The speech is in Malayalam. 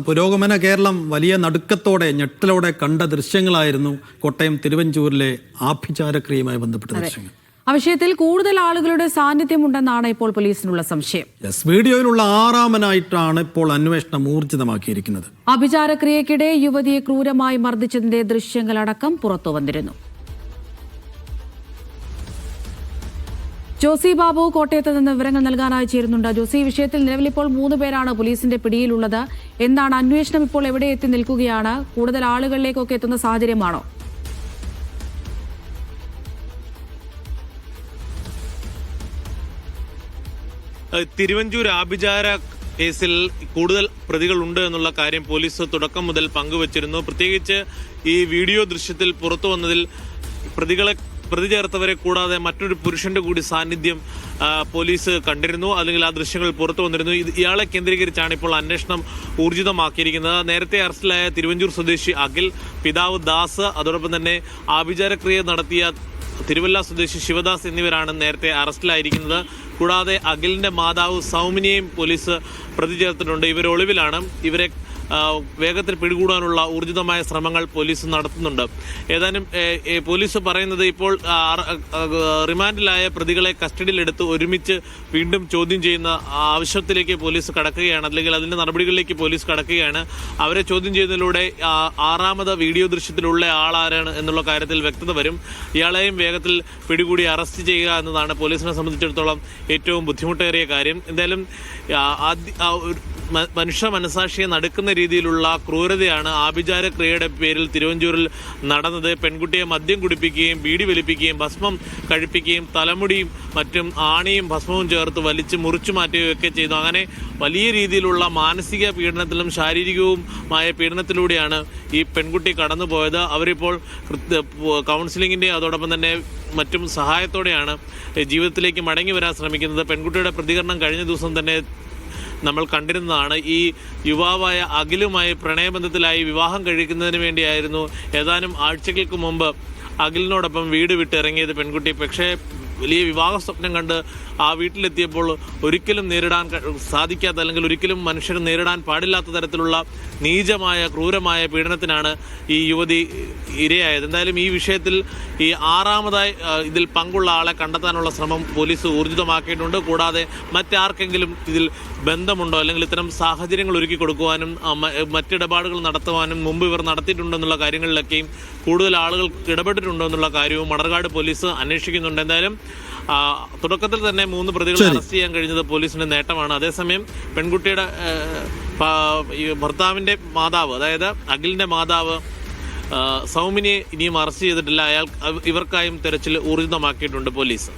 പുരോഗമന കേരളം വലിയ നടുക്കത്തോടെ ഞെട്ടലോടെ കണ്ട ദൃശ്യങ്ങളായിരുന്നു കോട്ടയം തിരുവഞ്ചൂരിലെ ആഭിചാരക്രിയയുമായി ബന്ധപ്പെട്ട ദൃശ്യങ്ങൾ. ആ വിഷയത്തിൽ കൂടുതൽ ആളുകളുടെ സാന്നിധ്യമുണ്ടെന്നാണ് ഇപ്പോൾ പോലീസിനുള്ള സംശയം. വീഡിയോയിലുള്ള ആറാമനായിട്ടാണ് ഇപ്പോൾ അന്വേഷണം ഊർജിതമാക്കിയിരിക്കുന്നത്. ആഭിചാരക്രിയക്കിടെ യുവതിയെ ക്രൂരമായി മർദ്ദിച്ചതിന്റെ ദൃശ്യങ്ങളടക്കം പുറത്തു വന്നിരുന്നു. ജോസി ബാബു കോട്ടയത്ത് നിന്ന് വിവരങ്ങൾ നൽകാനായി ചേരുന്നുണ്ട്. ജോസി, ഈ വിഷയത്തിൽ നിലവിൽ ഇപ്പോൾ 3 പേരാണ് പോലീസിന്റെ പിടിയിലുള്ളത്. എന്താണ് അന്വേഷണം ഇപ്പോൾ എവിടെ എത്തി നിൽക്കുകയാണ്? കൂടുതൽ ആളുകളിലേക്കൊക്കെ എത്തുന്ന സാഹചര്യമാണോ? തിരുവഞ്ചൂർ ആഭിചാര കേസിൽ കൂടുതൽ പ്രതികളുണ്ട് എന്നുള്ള കാര്യം പോലീസ് തുടക്കം മുതൽ പങ്കുവച്ചിരുന്നു. പ്രത്യേകിച്ച് ഈ വീഡിയോ ദൃശ്യത്തിൽ പുറത്തു വന്നതിൽ പ്രതി ചേർത്തവരെ കൂടാതെ മറ്റൊരു പുരുഷന്റെ കൂടി സാന്നിധ്യം പോലീസ് കണ്ടിരുന്നു, അല്ലെങ്കിൽ ആ ദൃശ്യങ്ങൾ പുറത്തു വന്നിരുന്നു. ഇയാളെ കേന്ദ്രീകരിച്ചാണ് ഇപ്പോൾ അന്വേഷണം ഊർജിതമാക്കിയിരിക്കുന്നത്. നേരത്തെ അറസ്റ്റിലായ തിരുവഞ്ചൂർ സ്വദേശി അഖിൽ, പിതാവ് ദാസ്, അതോടൊപ്പം തന്നെ ആഭിചാരക്രിയ നടത്തിയ തിരുവല്ല സ്വദേശി ശിവദാസ് എന്നിവരാണ് നേരത്തെ അറസ്റ്റിലായിരിക്കുന്നത്. കൂടാതെ അഖിലിന്റെ മാതാവ് സൗമിനിയെയും പോലീസ് പ്രതി ചേർത്തിട്ടുണ്ട്. ഇവർ ഒളിവിലാണ്. ഇവരെ വേഗത്തിൽ പിടികൂടാനുള്ള ഊർജിതമായ ശ്രമങ്ങൾ പോലീസ് നടത്തുന്നുണ്ട്. ഏതാനും പോലീസ് പറയുന്നത് ഇപ്പോൾ റിമാൻഡിലായ പ്രതികളെ കസ്റ്റഡിയിലെടുത്ത് ഒരുമിച്ച് വീണ്ടും ചോദ്യം ചെയ്യുന്ന ആവശ്യത്തിലേക്ക് പോലീസ് കടക്കുകയാണ്, അല്ലെങ്കിൽ അതിന്റെ നടപടികളിലേക്ക് പോലീസ് കടക്കുകയാണ്. അവരെ ചോദ്യം ചെയ്യുന്നതിലൂടെ ആറാമത് വീഡിയോ ദൃശ്യത്തിലുള്ള ആളാരാണ് എന്നുള്ള കാര്യത്തിൽ വ്യക്തത വരും. ഇയാളെയും വേഗത്തിൽ പിടികൂടി അറസ്റ്റ് ചെയ്യുക എന്നതാണ് പോലീസിനെ സംബന്ധിച്ചിടത്തോളം ഏറ്റവും ബുദ്ധിമുട്ടേറിയ കാര്യം. എന്തായാലും മനുഷ്യ മനസാക്ഷിയെ നടുക്കുന്ന രീതിയിലുള്ള ക്രൂരതയാണ് ആഭിചാരക്രിയയുടെ പേരിൽ തിരുവഞ്ചൂരിൽ നടന്നത്. പെൺകുട്ടിയെ മദ്യം കുടിപ്പിക്കുകയും ബീഡി വലിപ്പിക്കുകയും ഭസ്മം കഴിപ്പിക്കുകയും തലമുടിയും മറ്റും ആണിയും ഭസ്മവും ചേർത്ത് വലിച്ച് മുറിച്ചു മാറ്റുകയൊക്കെ ചെയ്തു. അങ്ങനെ വലിയ രീതിയിലുള്ള മാനസിക പീഡനത്തിലും ശാരീരികവുമായ പീഡനത്തിലൂടെയാണ് ഈ പെൺകുട്ടി കടന്നുപോയത്. അവരിപ്പോൾ കൗൺസിലിങ്ങിൻ്റെ അതോടൊപ്പം തന്നെ മറ്റും സഹായത്തോടെയാണ് ജീവിതത്തിലേക്ക് മടങ്ങി വരാൻ ശ്രമിക്കുന്നത്. പെൺകുട്ടിയുടെ പ്രതികരണം കഴിഞ്ഞ ദിവസം തന്നെ നമ്മൾ കണ്ടിരുന്നതാണ്. ഈ യുവാവായ അഖിലുമായി പ്രണയബന്ധത്തിലായി വിവാഹം കഴിക്കുന്നതിന് വേണ്ടിയായിരുന്നു ഏതാനും ആഴ്ചകൾക്ക് മുമ്പ് അഖിലിനോടൊപ്പം വീട് വിട്ടിറങ്ങിയത് പെൺകുട്ടി. പക്ഷേ വലിയ വിവാഹ സ്വപ്നം കണ്ട് ആ വീട്ടിലെത്തിയപ്പോൾ ഒരിക്കലും നേരിടാൻ സാധിക്കാത്ത, അല്ലെങ്കിൽ ഒരിക്കലും മനുഷ്യർ നേരിടാൻ പാടില്ലാത്ത തരത്തിലുള്ള നീചമായ ക്രൂരമായ പീഡനത്തിനാണ് ഈ യുവതി ഇരയായത്. എന്തായാലും ഈ വിഷയത്തിൽ ഈ ആറാമതായി ഇതിൽ പങ്കുള്ള ആളെ കണ്ടെത്താനുള്ള ശ്രമം പോലീസ് ഊർജിതമാക്കിയിട്ടുണ്ട്. കൂടാതെ മറ്റാർക്കെങ്കിലും ഇതിൽ ബന്ധമുണ്ടോ, അല്ലെങ്കിൽ ഇത്തരം സാഹചര്യങ്ങൾ ഒരുക്കി കൊടുക്കുവാനും മറ്റിടപാടുകൾ നടത്തുവാനും മുമ്പ് ഇവർ നടത്തിയിട്ടുണ്ടെന്നുള്ള കാര്യങ്ങളിലൊക്കെയും കൂടുതൽ ആളുകൾ ഇടപെട്ടിട്ടുണ്ടോ എന്നുള്ള കാര്യവും മണർകാട് പോലീസ് അന്വേഷിക്കുന്നുണ്ട്. എന്തായാലും തുടക്കത്തിൽ തന്നെ 3 പ്രതികളെ അറസ്റ്റ് ചെയ്യാൻ കഴിഞ്ഞത് പോലീസിന്റെ നേട്ടമാണ്. അതേസമയം പെൺകുട്ടിയുടെ ഭർത്താവിന്റെ മാതാവ്, അതായത് അഖിലിന്റെ മാതാവ് സൗമിനിയെ ഇനിയും അറസ്റ്റ് ചെയ്തിട്ടില്ല. ഇവർക്കായും തെരച്ചിൽ ഊർജിതമാക്കിയിട്ടുണ്ട് പോലീസ്.